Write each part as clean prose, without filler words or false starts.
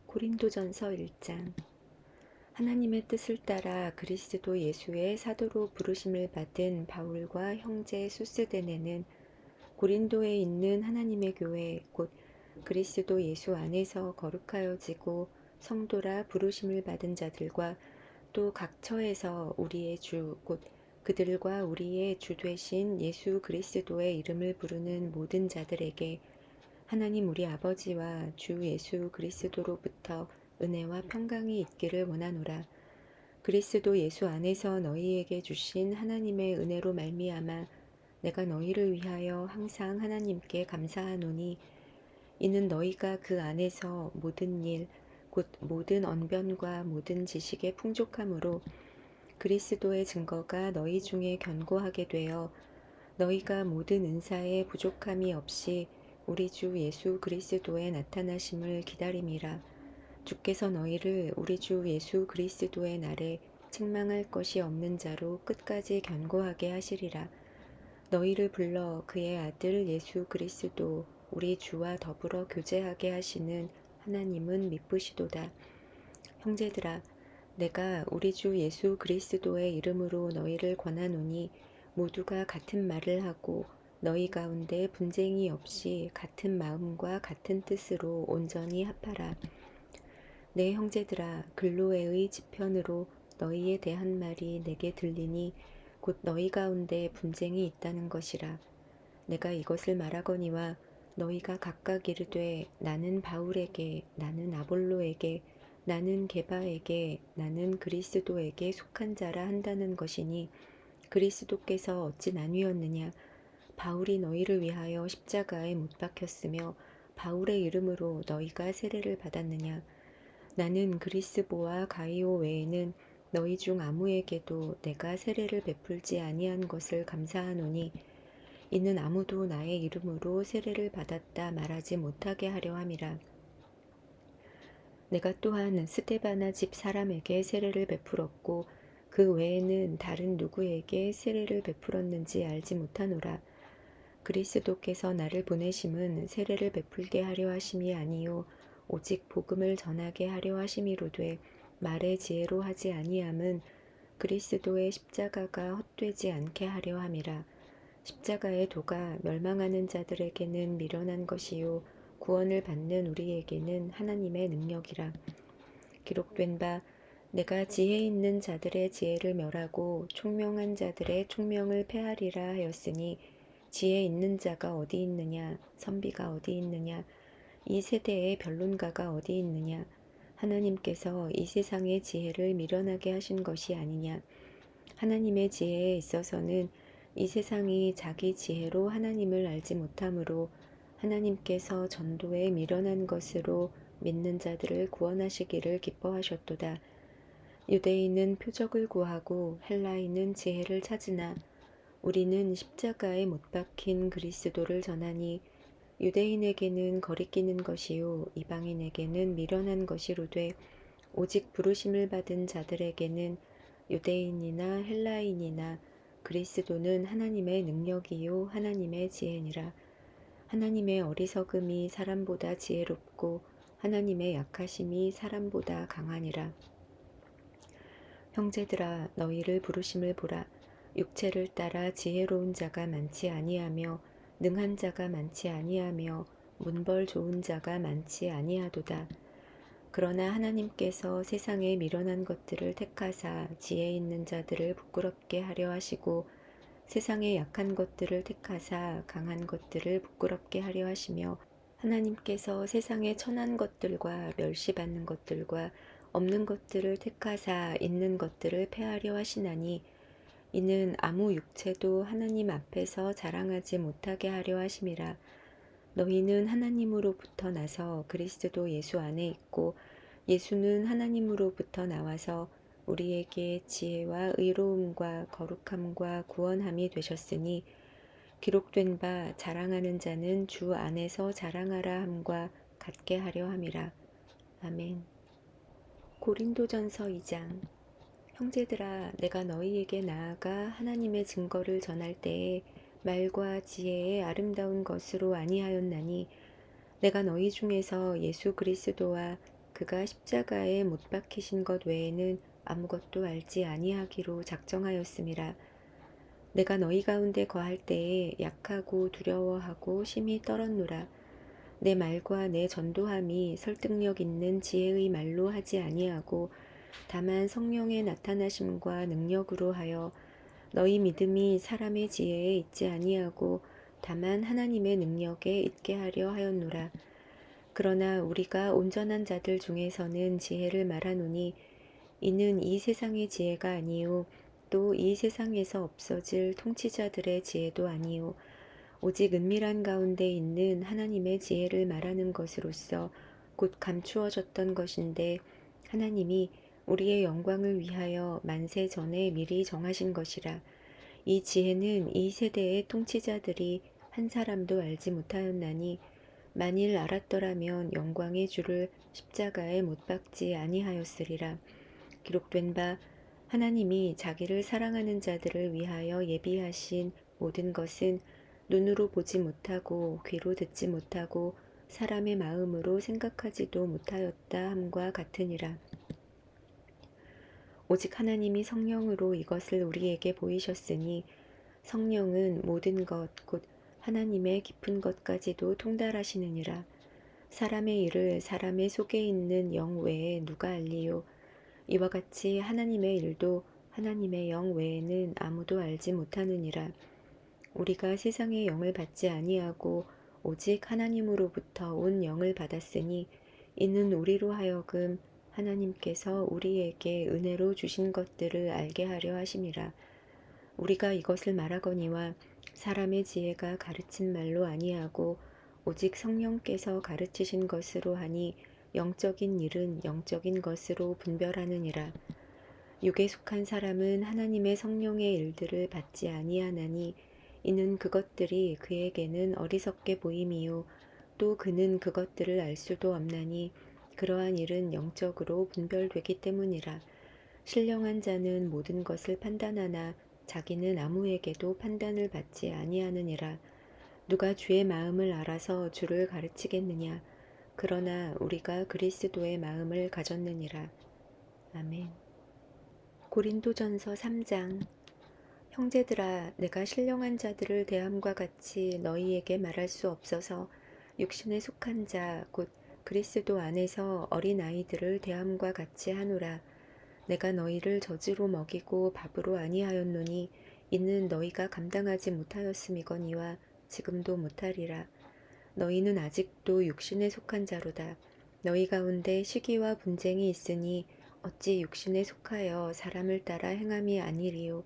고린도전서 1장. 하나님의 뜻을 따라 그리스도 예수의 사도로 부르심을 받은 바울과 형제 소스데네는 고린도에 있는 하나님의 교회 곧 그리스도 예수 안에서 거룩하여지고 성도라 부르심을 받은 자들과 또 각 처에서 우리의 주 곧 그들과 우리의 주 되신 예수 그리스도의 이름을 부르는 모든 자들에게 하나님 우리 아버지와 주 예수 그리스도로부터 은혜와 평강이 있기를 원하노라. 그리스도 예수 안에서 너희에게 주신 하나님의 은혜로 말미암아 내가 너희를 위하여 항상 하나님께 감사하노니 이는 너희가 그 안에서 모든 일 곧 모든 언변과 모든 지식의 풍족함으로 그리스도의 증거가 너희 중에 견고하게 되어 너희가 모든 은사에 부족함이 없이 우리 주 예수 그리스도의 나타나심을 기다림이라. 주께서 너희를 우리 주 예수 그리스도의 날에 책망할 것이 없는 자로 끝까지 견고하게 하시리라. 너희를 불러 그의 아들 예수 그리스도 우리 주와 더불어 교제하게 하시는 하나님은 미쁘시도다. 형제들아, 내가 우리 주 예수 그리스도의 이름으로 너희를 권하노니 모두가 같은 말을 하고 너희 가운데 분쟁이 없이 같은 마음과 같은 뜻으로 온전히 합하라. 내 형제들아, 글로에의 지편으로 너희에 대한 말이 내게 들리니 곧 너희 가운데 분쟁이 있다는 것이라. 내가 이것을 말하거니와 너희가 각각 이르되 나는 바울에게, 나는 아볼로에게, 나는 게바에게, 나는 그리스도에게 속한 자라 한다는 것이니 그리스도께서 어찌 나뉘었느냐? 바울이 너희를 위하여 십자가에 못 박혔으며 바울의 이름으로 너희가 세례를 받았느냐? 나는 그리스보와 가이오 외에는 너희 중 아무에게도 내가 세례를 베풀지 아니한 것을 감사하노니 이는 아무도 나의 이름으로 세례를 받았다 말하지 못하게 하려 함이라. 내가 또한 스데바나 집 사람에게 세례를 베풀었고 그 외에는 다른 누구에게 세례를 베풀었는지 알지 못하노라. 그리스도께서 나를 보내심은 세례를 베풀게 하려 하심이 아니요 오직 복음을 전하게 하려 하심이로되 말의 지혜로 하지 아니함은 그리스도의 십자가가 헛되지 않게 하려 함이라. 십자가의 도가 멸망하는 자들에게는 미련한 것이요 구원을 받는 우리에게는 하나님의 능력이라. 기록된 바 내가 지혜 있는 자들의 지혜를 멸하고 총명한 자들의 총명을 패하리라 하였으니 지혜 있는 자가 어디 있느냐? 선비가 어디 있느냐? 이 세대의 변론가가 어디 있느냐? 하나님께서 이 세상의 지혜를 미련하게 하신 것이 아니냐? 하나님의 지혜에 있어서는 이 세상이 자기 지혜로 하나님을 알지 못하므로 하나님께서 전도에 미련한 것으로 믿는 자들을 구원하시기를 기뻐하셨도다. 유대인은 표적을 구하고 헬라인은 지혜를 찾으나 우리는 십자가에 못 박힌 그리스도를 전하니 유대인에게는 거리끼는 것이요 이방인에게는 미련한 것이로되 오직 부르심을 받은 자들에게는 유대인이나 헬라인이나 그리스도는 하나님의 능력이요 하나님의 지혜니라. 하나님의 어리석음이 사람보다 지혜롭고 하나님의 약하심이 사람보다 강하니라. 형제들아, 너희를 부르심을 보라. 육체를 따라 지혜로운 자가 많지 아니하며 능한 자가 많지 아니하며 문벌 좋은 자가 많지 아니하도다. 그러나 하나님께서 세상에 미련한 것들을 택하사 지혜 있는 자들을 부끄럽게 하려 하시고 세상에 약한 것들을 택하사 강한 것들을 부끄럽게 하려 하시며 하나님께서 세상에 천한 것들과 멸시받는 것들과 없는 것들을 택하사 있는 것들을 패하려 하시나니 이는 아무 육체도 하나님 앞에서 자랑하지 못하게 하려 하심이라. 너희는 하나님으로부터 나서 그리스도 예수 안에 있고 예수는 하나님으로부터 나와서 우리에게 지혜와 의로움과 거룩함과 구원함이 되셨으니 기록된 바 자랑하는 자는 주 안에서 자랑하라 함과 같게 하려 함이라. 아멘. 고린도전서 2장. 형제들아, 내가 너희에게 나아가 하나님의 증거를 전할 때에 말과 지혜의 아름다운 것으로 아니하였나니 내가 너희 중에서 예수 그리스도와 그가 십자가에 못 박히신 것 외에는 아무것도 알지 아니하기로 작정하였음이라. 내가 너희 가운데 거할 때에 약하고 두려워하고 심히 떨었노라. 내 말과 내 전도함이 설득력 있는 지혜의 말로 하지 아니하고 다만 성령의 나타나심과 능력으로 하여 너희 믿음이 사람의 지혜에 있지 아니하고 다만 하나님의 능력에 있게 하려 하였노라. 그러나 우리가 온전한 자들 중에서는 지혜를 말하노니 이는 이 세상의 지혜가 아니요 또 이 세상에서 없어질 통치자들의 지혜도 아니요 오직 은밀한 가운데 있는 하나님의 지혜를 말하는 것으로서 곧 감추어졌던 것인데 하나님이 우리의 영광을 위하여 만세 전에 미리 정하신 것이라. 이 지혜는 이 세대의 통치자들이 한 사람도 알지 못하였나니 만일 알았더라면 영광의 주를 십자가에 못 박지 아니하였으리라. 기록된 바 하나님이 자기를 사랑하는 자들을 위하여 예비하신 모든 것은 눈으로 보지 못하고 귀로 듣지 못하고 사람의 마음으로 생각하지도 못하였다 함과 같으니라. 오직 하나님이 성령으로 이것을 우리에게 보이셨으니 성령은 모든 것 곧 하나님의 깊은 것까지도 통달하시느니라. 사람의 일을 사람의 속에 있는 영 외에 누가 알리요? 이와 같이 하나님의 일도 하나님의 영 외에는 아무도 알지 못하느니라. 우리가 세상의 영을 받지 아니하고 오직 하나님으로부터 온 영을 받았으니 이는 우리로 하여금 하나님께서 우리에게 은혜로 주신 것들을 알게 하려 하심이라. 우리가 이것을 말하거니와 사람의 지혜가 가르친 말로 아니하고 오직 성령께서 가르치신 것으로 하니 영적인 일은 영적인 것으로 분별하느니라. 육에 속한 사람은 하나님의 성령의 일들을 받지 아니하나니 이는 그것들이 그에게는 어리석게 보임이요 또 그는 그것들을 알 수도 없나니 그러한 일은 영적으로 분별되기 때문이라. 신령한 자는 모든 것을 판단하나 자기는 아무에게도 판단을 받지 아니하느니라. 누가 주의 마음을 알아서 주를 가르치겠느냐. 그러나 우리가 그리스도의 마음을 가졌느니라. 아멘. 고린도전서 3장. 형제들아, 내가 신령한 자들을 대함과 같이 너희에게 말할 수 없어서 육신에 속한 자, 곧 그리스도 안에서 어린 아이들을 대함과 같이 하노라. 내가 너희를 젖으로 먹이고 밥으로 아니하였노니 이는 너희가 감당하지 못하였음이거니와 지금도 못하리라. 너희는 아직도 육신에 속한 자로다. 너희 가운데 시기와 분쟁이 있으니 어찌 육신에 속하여 사람을 따라 행함이 아니리요.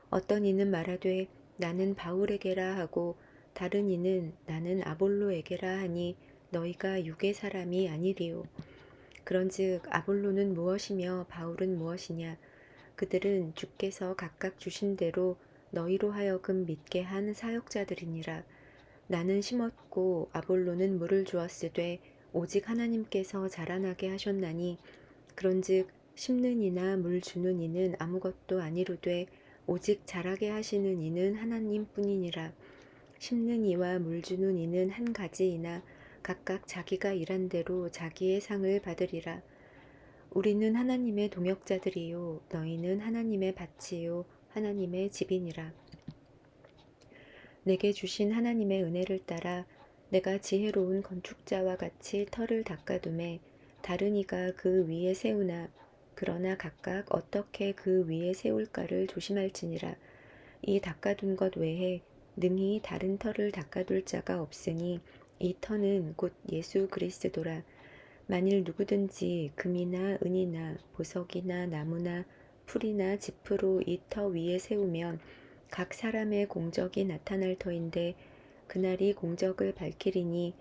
어떤 이는 말하되 나는 바울에게라 하고 다른 이는 나는 아볼로에게라 하니 너희가 육의 사람이 아니리요. 그런즉 아볼로는 무엇이며 바울은 무엇이냐. 그들은 주께서 각각 주신 대로 너희로 하여금 믿게 한 사역자들이니라. 나는 심었고 아볼로는 물을 주었으되 오직 하나님께서 자라나게 하셨나니 그런즉 심는 이나 물 주는 이는 아무것도 아니로되 오직 자라게 하시는 이는 하나님 뿐이니라. 심는 이와 물 주는 이는 한 가지이나 각각 자기가 일한 대로 자기의 상을 받으리라. 우리는 하나님의 동역자들이요 너희는 하나님의 밭이요 하나님의 집이니라. 내게 주신 하나님의 은혜를 따라 내가 지혜로운 건축자와 같이 터를 닦아두매 다른 이가 그 위에 세우나 그러나 각각 어떻게 그 위에 세울까를 조심할지니라. 이 닦아둔 것 외에 능히 다른 터를 닦아둘 자가 없으니 이 터는 곧 예수 그리스도라. 만일 누구든지 금이나 은이나 보석이나 나무나 풀이나 짚으로 이 터 위에 세우면 각 사람의 공적이 나타날 터인데 그날이 공적을 밝히리니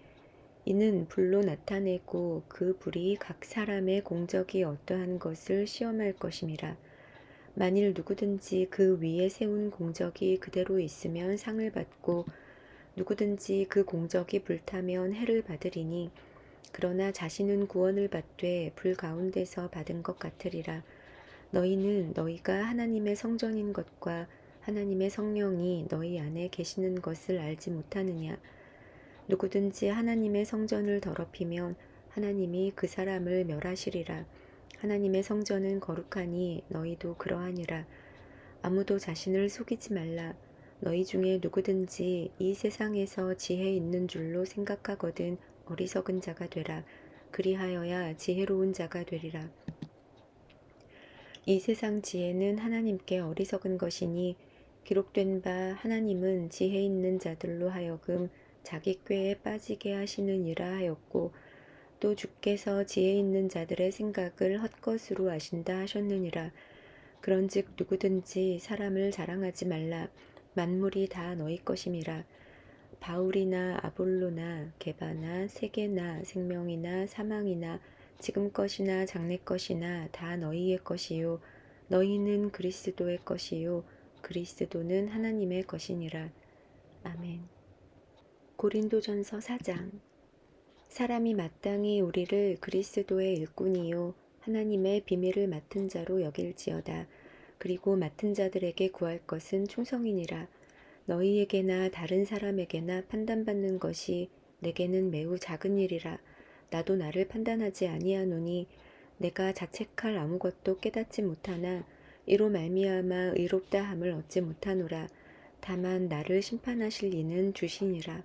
이는 불로 나타내고 그 불이 각 사람의 공적이 어떠한 것을 시험할 것임이라. 만일 누구든지 그 위에 세운 공적이 그대로 있으면 상을 받고 누구든지 그 공적이 불타면 해를 받으리니 그러나 자신은 구원을 받되 불 가운데서 받은 것 같으리라. 너희는 너희가 하나님의 성전인 것과 하나님의 성령이 너희 안에 계시는 것을 알지 못하느냐. 누구든지 하나님의 성전을 더럽히면 하나님이 그 사람을 멸하시리라. 하나님의 성전은 거룩하니 너희도 그러하니라. 아무도 자신을 속이지 말라. 너희 중에 누구든지 이 세상에서 지혜 있는 줄로 생각하거든 어리석은 자가 되라. 그리하여야 지혜로운 자가 되리라. 이 세상 지혜는 하나님께 어리석은 것이니 기록된 바 하나님은 지혜 있는 자들로 하여금 자기 꾀에 빠지게 하시느니라 하였고, 또 주께서 지혜 있는 자들의 생각을 헛것으로 아신다 하셨느니라. 그런즉 누구든지 사람을 자랑하지 말라. 만물이 다 너희 것임이라. 바울이나 아볼로나 게바나 세계나 생명이나 사망이나 지금 것이나 장래 것이나 다 너희의 것이요 너희는 그리스도의 것이요 그리스도는 하나님의 것이니라. 아멘. 고린도전서 4장. 사람이 마땅히 우리를 그리스도의 일꾼이요 하나님의 비밀을 맡은 자로 여길지어다. 그리고 맡은 자들에게 구할 것은 충성이니라. 너희에게나 다른 사람에게나 판단받는 것이 내게는 매우 작은 일이라. 나도 나를 판단하지 아니하노니 내가 자책할 아무것도 깨닫지 못하나 이로 말미암아 의롭다 함을 얻지 못하노라. 다만 나를 심판하실 이는 주시니라.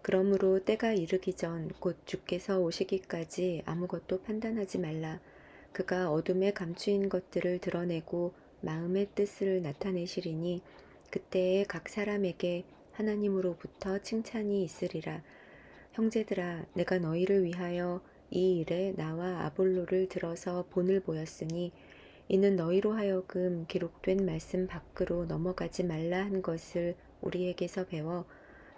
그러므로 때가 이르기 전 곧 주께서 오시기까지 아무것도 판단하지 말라. 그가 어둠에 감추인 것들을 드러내고 마음의 뜻을 나타내시리니 그때에 각 사람에게 하나님으로부터 칭찬이 있으리라. 형제들아, 내가 너희를 위하여 이 일에 나와 아볼로를 들어서 본을 보였으니 이는 너희로 하여금 기록된 말씀 밖으로 넘어가지 말라 한 것을 우리에게서 배워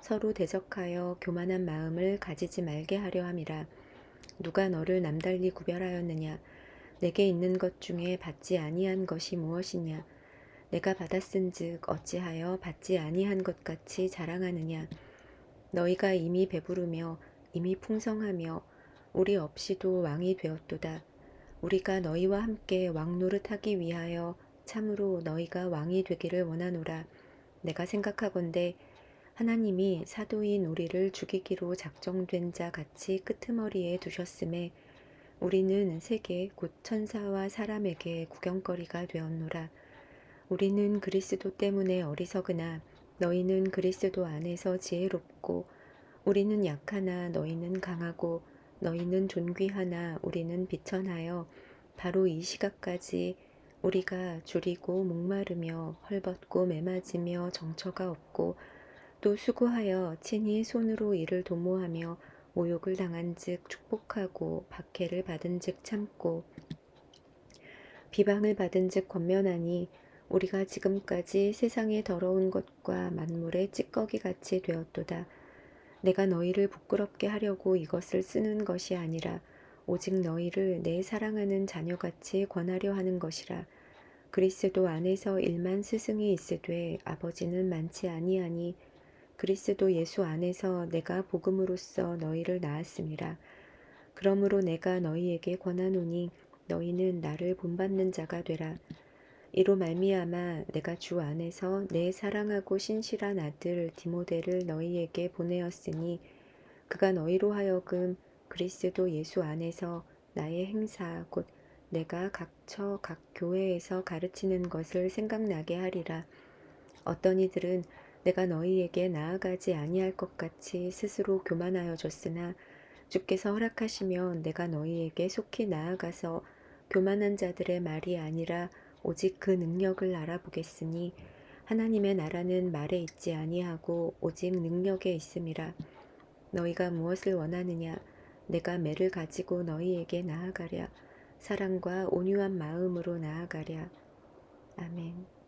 서로 대적하여 교만한 마음을 가지지 말게 하려 함이라. 누가 너를 남달리 구별하였느냐? 내게 있는 것 중에 받지 아니한 것이 무엇이냐? 내가 받았은즉 어찌하여 받지 아니한 것 같이 자랑하느냐? 너희가 이미 배부르며 이미 풍성하며 우리 없이도 왕이 되었도다. 우리가 너희와 함께 왕 노릇하기 위하여 참으로 너희가 왕이 되기를 원하노라. 내가 생각하건대 하나님이 사도인 우리를 죽이기로 작정된 자 같이 끄트머리에 두셨음에 우리는 세계 곧 천사와 사람에게 구경거리가 되었노라. 우리는 그리스도 때문에 어리석으나 너희는 그리스도 안에서 지혜롭고, 우리는 약하나 너희는 강하고, 너희는 존귀하나 우리는 비천하여 바로 이 시각까지 우리가 줄이고 목마르며 헐벗고 매맞으며 정처가 없고, 또 수고하여 친히 손으로 일을 도모하며 모욕을 당한즉 축복하고 박해를 받은즉 참고 비방을 받은즉 권면하니 우리가 지금까지 세상의 더러운 것과 만물의 찌꺼기 같이 되었도다. 내가 너희를 부끄럽게 하려고 이것을 쓰는 것이 아니라 오직 너희를 내 사랑하는 자녀같이 권하려 하는 것이라. 그리스도 안에서 1만 스승이 있으되 아버지는 많지 아니하니 그리스도 예수 안에서 내가 복음으로써 너희를 낳았음이라. 그러므로 내가 너희에게 권하노니 너희는 나를 본받는 자가 되라. 이로 말미암아 내가 주 안에서 내 사랑하고 신실한 아들 디모데를 너희에게 보내었으니 그가 너희로 하여금 그리스도 예수 안에서 나의 행사 곧 내가 각처 각 교회에서 가르치는 것을 생각나게 하리라. 어떤 이들은 내가 너희에게 나아가지 아니할 것 같이 스스로 교만하여 줬으나 주께서 허락하시면 내가 너희에게 속히 나아가서 교만한 자들의 말이 아니라 오직 그 능력을 알아보겠으니 하나님의 나라는 말에 있지 아니하고 오직 능력에 있음이라. 너희가 무엇을 원하느냐? 내가 매를 가지고 너희에게 나아가랴. 사랑과 온유한 마음으로 나아가랴. 아멘.